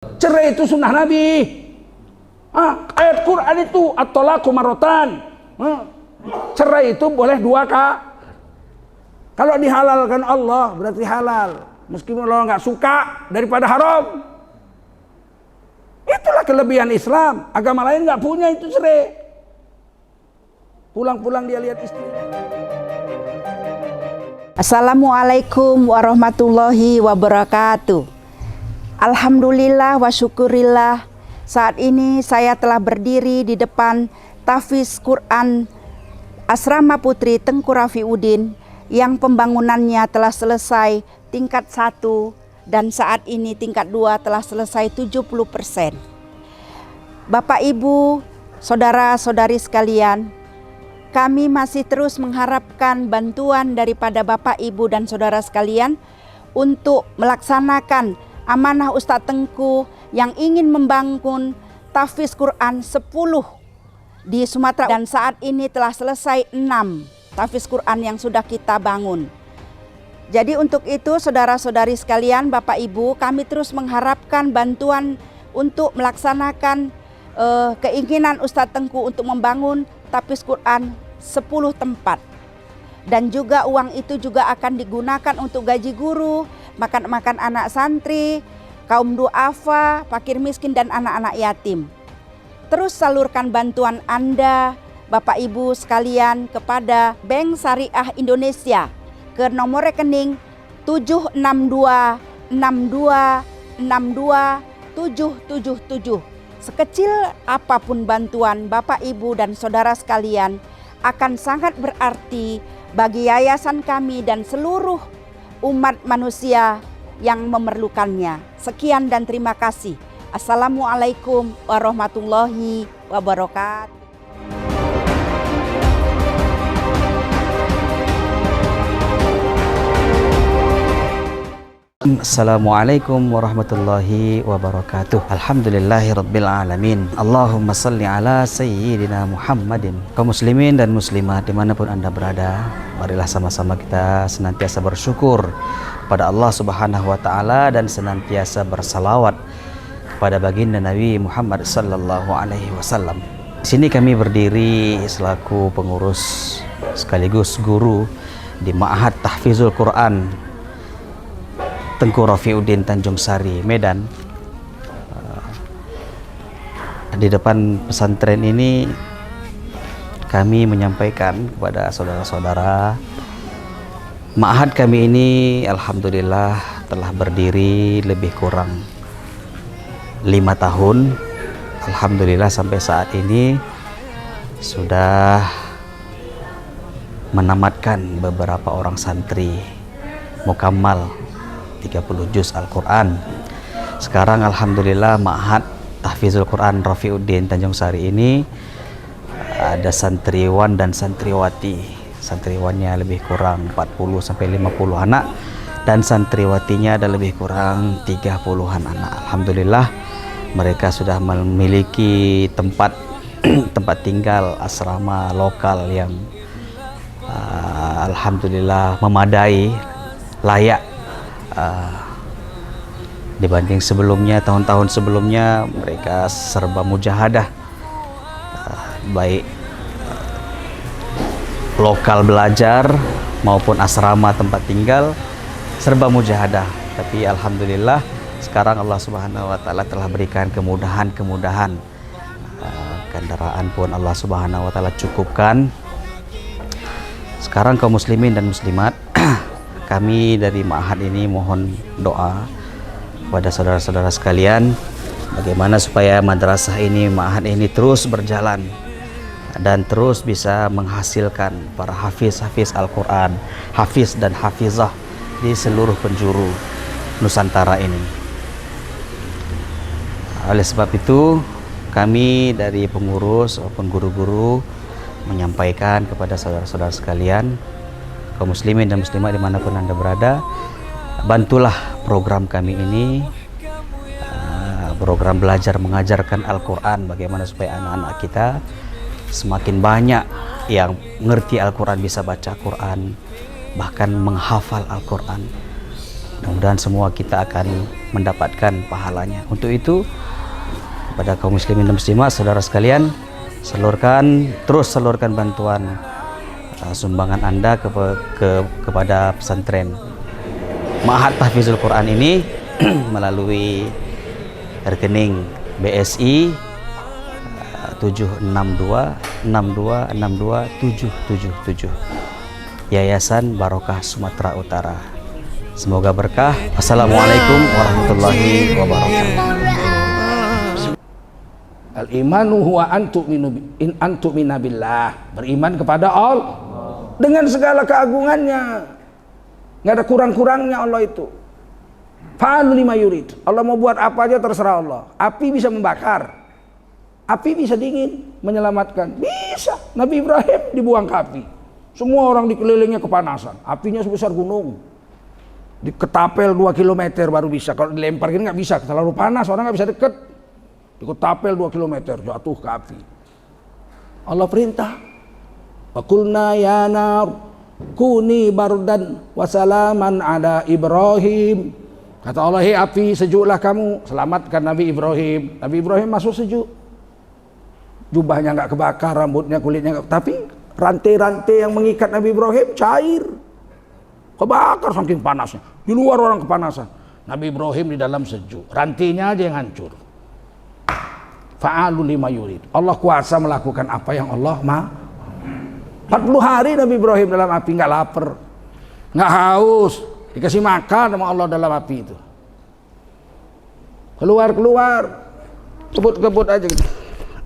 Cerai itu sunnah Nabi. Ayat Quran itu at-talaqu marratan. Cerai itu boleh 2 kali. Kalau dihalalkan Allah berarti halal. Meskipun Allah nggak suka daripada haram. Itulah kelebihan Islam. Agama lain nggak punya itu cerai. Pulang-pulang dia lihat istrinya. Assalamualaikum warahmatullahi wabarakatuh. Alhamdulillah wa syukurillah. Saat ini saya telah berdiri di depan Tahfiz Quran Asrama Putri Tengku Rafiuddin yang pembangunannya telah selesai tingkat 1 dan saat ini tingkat 2 telah selesai 70%. Bapak Ibu, saudara-saudari sekalian, kami masih terus mengharapkan bantuan daripada Bapak Ibu dan saudara sekalian untuk melaksanakan amanah Ustadz Tengku yang ingin membangun Tahfiz Quran 10 di Sumatera, dan saat ini telah selesai 6 Tahfiz Quran yang sudah kita bangun. Jadi untuk itu saudara-saudari sekalian, Bapak Ibu, kami terus mengharapkan bantuan untuk melaksanakan keinginan Ustadz Tengku untuk membangun Tahfiz Quran 10 tempat. Dan juga uang itu juga akan digunakan untuk gaji guru, makan anak santri, kaum duafa, fakir miskin dan anak-anak yatim. Terus salurkan bantuan Anda, Bapak Ibu sekalian, kepada Bank Syariah Indonesia ke nomor rekening 76262627777. Sekecil apapun bantuan Bapak Ibu dan saudara sekalian akan sangat berarti bagi yayasan kami dan seluruh umat manusia yang memerlukannya. Sekian dan terima kasih. Assalamualaikum warahmatullahi wabarakatuh. Assalamualaikum warahmatullahi wabarakatuh. Alhamdulillahirabbil alamin. Allahumma salli ala sayyidina Muhammadin. Kaum muslimin dan muslimat dimanapun Anda berada, marilah sama-sama kita senantiasa bersyukur pada Allah Subhanahu wa taala dan senantiasa bersalawat kepada baginda Nabi Muhammad sallallahu alaihi wasallam. Di sini kami berdiri selaku pengurus sekaligus guru di Ma'had Tahfizul Quran Tengku Rafiuddin Tanjung Sari, Medan. Di depan pesantren ini kami menyampaikan kepada saudara-saudara, ma'had kami ini alhamdulillah telah berdiri lebih kurang 5 tahun. Alhamdulillah sampai saat ini sudah menamatkan beberapa orang santri mukammal 30 juz Al-Quran. Sekarang alhamdulillah Ma'had Tahfizul Quran Rafiuddin Tanjung Sari ini ada santriwan dan santriwati. Santriwannya lebih kurang 40 sampai 50 anak dan santriwatinya ada lebih kurang 30-an anak. Alhamdulillah mereka sudah memiliki tempat tempat tinggal asrama lokal yang alhamdulillah memadai, layak. Dibanding sebelumnya, tahun-tahun sebelumnya mereka serba mujahadah, baik lokal belajar maupun asrama tempat tinggal serba mujahadah. Tapi alhamdulillah sekarang Allah Subhanahu wa taala telah berikan kemudahan-kemudahan. Kendaraan pun Allah Subhanahu wa taala cukupkan. Sekarang kaum muslimin dan muslimat, kami dari Ma'had ini mohon doa kepada saudara-saudara sekalian bagaimana supaya madrasah ini, Ma'had ini terus berjalan dan terus bisa menghasilkan para hafiz-hafiz Al-Quran, hafiz dan hafizah di seluruh penjuru Nusantara ini. Oleh sebab itu kami dari pengurus maupun guru-guru menyampaikan kepada saudara-saudara sekalian, kaum muslimin dan muslimat dimanapun Anda berada, bantulah program kami ini, program belajar mengajarkan Al-Quran, bagaimana supaya anak-anak kita semakin banyak yang mengerti Al-Quran, bisa baca Quran, bahkan menghafal Al-Quran. Mudah-mudahan semua kita akan mendapatkan pahalanya. Untuk itu kepada kaum muslimin dan muslimat, saudara sekalian, terus salurkan bantuan sumbangan Anda kepada pesantren Ma'had Tahfizul Quran ini melalui rekening BSI 76262627777 Yayasan Barokah Sumatera Utara. Semoga berkah. Assalamualaikum warahmatullahi wabarakatuh. Al-imanu huwa antu'mina billah. Beriman kepada Allah dengan segala keagungannya. Nggak ada kurang-kurangnya Allah itu. Fa'alu lima yurid. Allah mau buat apa aja terserah Allah. Api bisa membakar. Api bisa dingin, menyelamatkan. Bisa. Nabi Ibrahim dibuang ke api. Semua orang dikelilingnya kepanasan. Apinya sebesar gunung. Diketapel 2 km baru bisa. Kalau dilempar gini nggak bisa. Terlalu panas, orang nggak bisa deket. Diketapel 2 km, jatuh ke api. Allah perintah. Wa qulna ya nar kuni bardan wa salaman ala Ibrahim. Kata Allah, hei api, sejuklah kamu. Selamatkan Nabi Ibrahim. Nabi Ibrahim masuk sejuk. Jubahnya nggak kebakar, rambutnya, kulitnya nggak. Tapi rantai-rantai yang mengikat Nabi Ibrahim cair. Kebakar saking panasnya. Di luar orang kepanasan. Nabi Ibrahim di dalam sejuk. Rantainya aja yang hancur. Fa'alu lima yurid. Allah kuasa melakukan apa yang Allah mau. 40 hari Nabi Ibrahim dalam api, nggak lapar, nggak haus, dikasih makan sama Allah dalam api itu. Keluar, kebut aja gitu.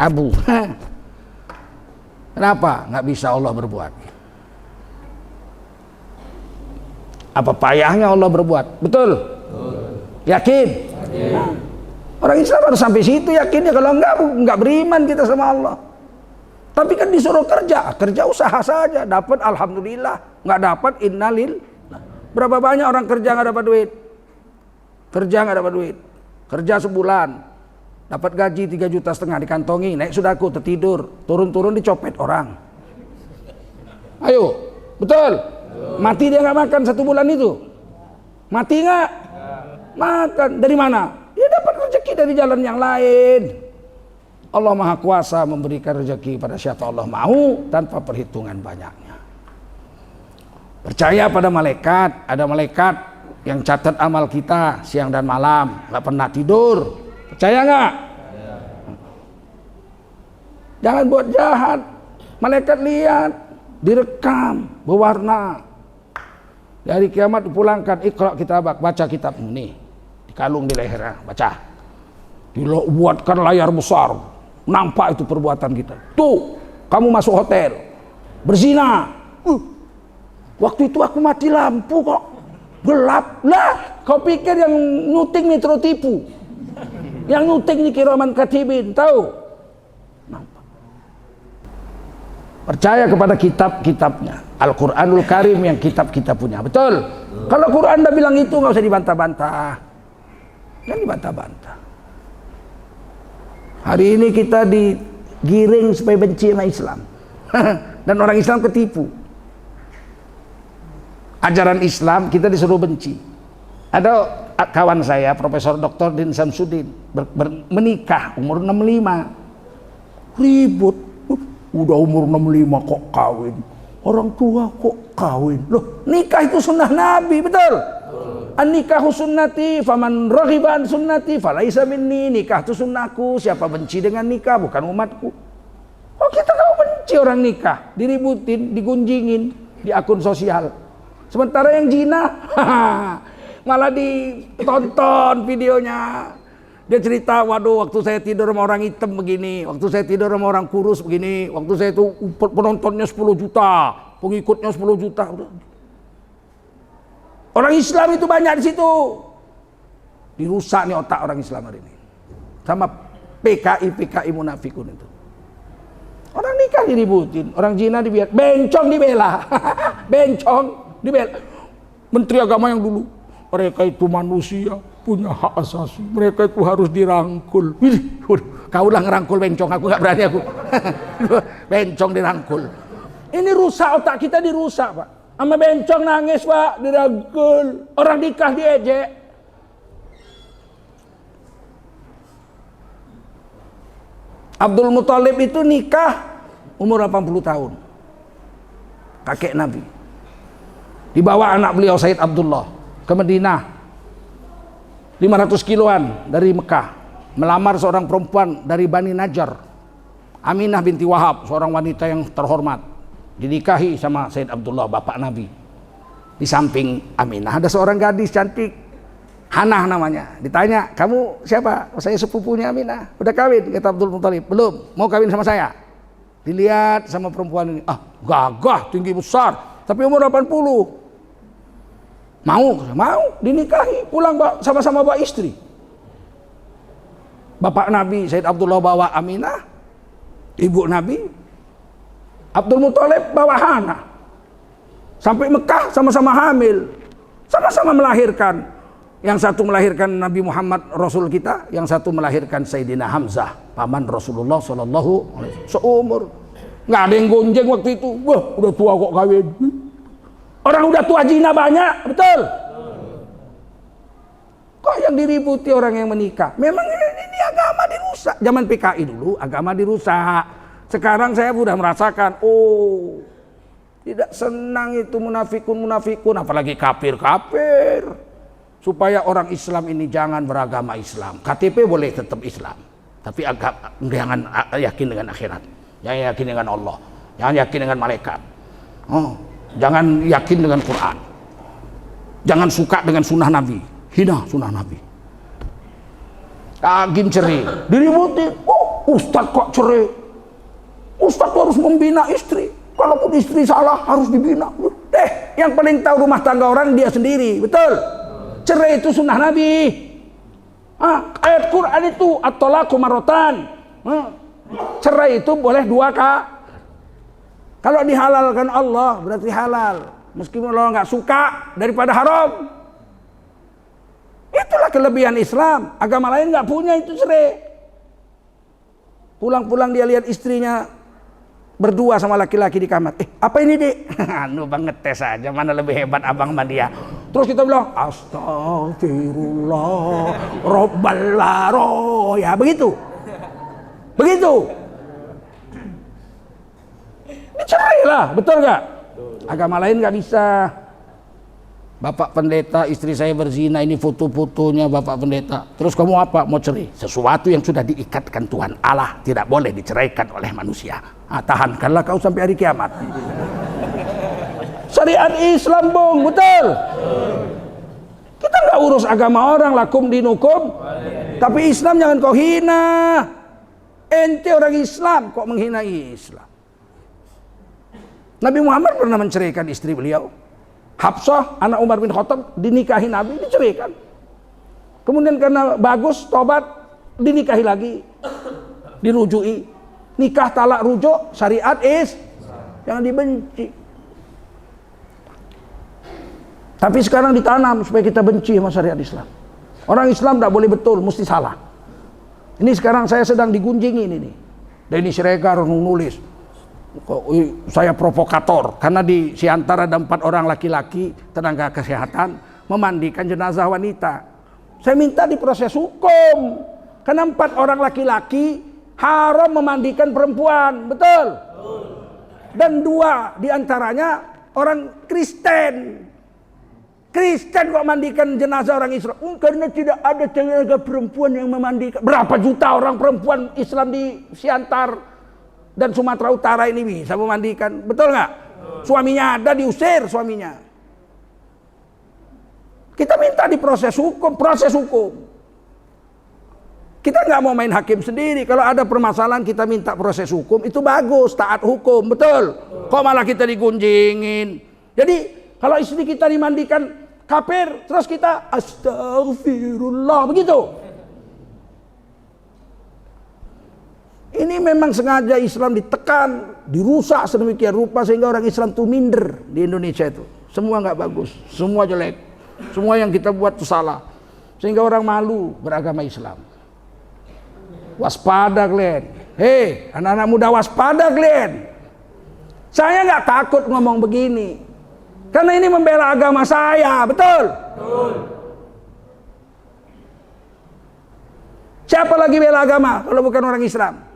Abu. Kenapa nggak bisa Allah berbuat? Apa payahnya Allah berbuat? Betul? Yakin? Orang Islam harus sampai situ yakinnya. Kalau enggak beriman kita sama Allah. Tapi kan disuruh kerja usaha saja, dapat alhamdulillah, nggak dapat innalil. Berapa banyak orang kerja nggak dapat duit? Kerja sebulan, dapat gaji 3,5 juta dikantongi, naik sudaku, tertidur, turun dicopet orang. Ayo, betul? Mati dia nggak makan 1 bulan itu? Mati nggak? Makan. Dari mana? Dia dapat rezeki dari jalan yang lain. Allah Maha Kuasa memberikan rezeki pada siapa Allah mau tanpa perhitungan banyaknya. Percaya pada malaikat. Ada malaikat yang catat amal kita siang dan malam, nggak pernah tidur. Percaya nggak? Jangan buat jahat. Malaikat lihat, direkam, berwarna. Di hari kiamat dipulangkan, Iqra kitabak, baca kitabmu nih. Dikalung di lehernya, baca. Dibuatkan layar besar. Nampak itu perbuatan kita. Tuh, kamu masuk hotel, berzina. Waktu itu aku mati lampu kok, gelap. Lah, kau pikir yang nyuting Metro tipu? Yang nyuting ini Kiraman Katibin, tahu? Nampak. Percaya kepada kitab-kitabnya. Al-Quranul Karim yang kitab-kitab punya. Betul? Kalau Quran dah bilang itu, nggak usah dibantah-bantah. Jangan dibantah-bantah. Hari ini kita digiring supaya benci sama Islam. Dan orang Islam ketipu. Ajaran Islam kita disuruh benci. Ada kawan saya, Profesor Dr. Din Samsudin, menikah umur 65. Ribut. Udah umur 65 kok kawin. Orang tua kok kawin. Loh, nikah itu sunnah Nabi, betul? An-nikahu sunnati faman raghiba an sunnati falaisa minni. Nikah itu sunnahku, siapa benci dengan nikah bukan umatku. Oh, kita kau benci orang nikah, diributin, digunjingin di akun sosial. Sementara yang zina malah ditonton videonya. Dia cerita, waduh waktu saya tidur sama orang hitam begini, waktu saya tidur sama orang kurus begini, waktu saya itu penontonnya 10 juta, pengikutnya 10 juta. Orang Islam itu banyak di situ. Dirusak nih otak orang Islam hari ini. Sama PKI munafikun itu. Orang nikah diributin, orang zina dibiar, bencong dibela. Bencong dibela. Menteri Agama yang dulu, mereka itu manusia, punya hak asasi, mereka itu harus dirangkul. Kau lah ngerangkul bencong, aku nggak berani aku. Bencong dirangkul. Ini rusak otak kita, dirusak Pak. Sama bencong nangis Pak, dirangkul. Orang nikah diejek. Abdul Muthalib itu nikah umur 80 tahun. Kakek Nabi. Dibawa anak beliau Said Abdullah ke Madinah. 500 kiloan dari Mekah. Melamar seorang perempuan dari Bani Najjar. Aminah binti Wahab, seorang wanita yang terhormat. Dinikahi sama Said Abdullah, bapak Nabi. Di samping Aminah ada seorang gadis cantik, Hanah namanya. Ditanya, kamu siapa? Oh, saya sepupunya Aminah. Udah kawin? Kata Abdul Muthalib. Belum. Mau kawin sama saya? Dilihat sama perempuan ini. Ah, gagah, tinggi besar. Tapi umur 80. Mau. Dinikahi. Pulang sama-sama bawa istri. Bapak Nabi Said Abdullah bawa Aminah. Ibu Nabi Abdul Muthalib bawa Hanah. Sampai Mekah sama-sama hamil. Sama-sama melahirkan. Yang satu melahirkan Nabi Muhammad Rasul kita, yang satu melahirkan Sayyidina Hamzah, paman Rasulullah Sallallahu Alaihi Wasallam. Seumur, nggak ada yang gonjeng waktu itu. Wah, udah tua kok kawin. Orang udah tua zina banyak, betul? Kok yang diributi orang yang menikah? Memang ini agama dirusak. Zaman PKI dulu agama dirusak. Sekarang saya sudah merasakan, oh, tidak senang itu munafikun, apalagi kafir. Supaya orang Islam ini jangan beragama Islam. KTP boleh tetap Islam, tapi jangan yakin dengan akhirat, jangan yakin dengan Allah, jangan yakin dengan malaikat, jangan yakin dengan Quran, jangan suka dengan sunnah Nabi, hina sunnah Nabi. Agim cerai, diributi. Oh, Ustadz kok cerai? Ustadz harus membina istri. Kalaupun istri salah harus dibina. Yang paling tahu rumah tangga orang dia sendiri, betul? Cerai itu sunnah Nabi. Ayat Quran itu at-talaqu marratan. Cerai itu boleh 2 kali. Kalau dihalalkan Allah berarti halal. Meskipun Allah nggak suka daripada haram. Itulah kelebihan Islam. Agama lain nggak punya itu cerai. Pulang-pulang dia lihat istrinya berdua sama laki-laki di kamar. Apa ini, Dik? Anu banget tes aja, mana lebih hebat abang sama dia. Terus kita bilang, astagfirullah, robbal waro. Ya begitu. Dicerai lah, betul gak? Agama lain gak bisa. Bapak pendeta, istri saya berzina, ini foto-fotonya Bapak pendeta. Terus kamu apa? Mau cerai? Sesuatu yang sudah diikatkan Tuhan Allah tidak boleh diceraikan oleh manusia. Tahankanlah kau sampai hari kiamat. Syariat Islam, Bung, betul? Kita nggak urus agama orang, lakum dinukum. Tapi Islam jangan kau hina. Ente orang Islam kok menghina Islam. Nabi Muhammad pernah menceraikan istri beliau. Hafsah, anak Umar bin Khattab, dinikahi Nabi, diceraikan. Kemudian karena bagus, tobat, dinikahi lagi, dirujui. Nikah talak rujuk, syariat jangan dibenci. Tapi sekarang ditanam supaya kita benci sama syariat Islam. Orang Islam tidak boleh betul, mesti salah. Ini sekarang saya sedang digunjingi ini nih. Denny Siregar nulis. Saya provokator karena di Siantar ada 4 orang laki-laki tenaga kesehatan memandikan jenazah wanita. Saya minta diproses hukum karena 4 orang laki-laki haram memandikan perempuan, betul? Dan 2 diantaranya orang Kristen. Kristen kok mandikan jenazah orang Islam? Karena tidak ada tenaga perempuan yang memandikan. Berapa juta orang perempuan Islam di Siantar dan Sumatera Utara ini bisa memandikan, betul nggak? Suaminya ada, diusir suaminya. Kita minta diproses hukum, proses hukum. Kita nggak mau main hakim sendiri. Kalau ada permasalahan kita minta proses hukum, itu bagus, taat hukum, betul? Kok malah kita digunjingin? Jadi kalau istri kita dimandikan kafir, terus kita astagfirullah, begitu. Ini memang sengaja Islam ditekan, dirusak sedemikian rupa sehingga orang Islam itu minder di Indonesia itu. Semua nggak bagus, semua jelek, semua yang kita buat itu salah, sehingga orang malu beragama Islam. Waspada kalian, hei anak-anak muda, waspada kalian. Saya nggak takut ngomong begini, karena ini membela agama saya, betul? Siapa lagi bela agama kalau bukan orang Islam?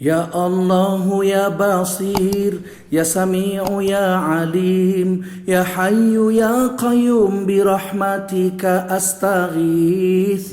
Ya Allah ya Basir, ya Sami'u ya Alim, ya Hayyu ya Qayyum, bi rahmatika astaghith.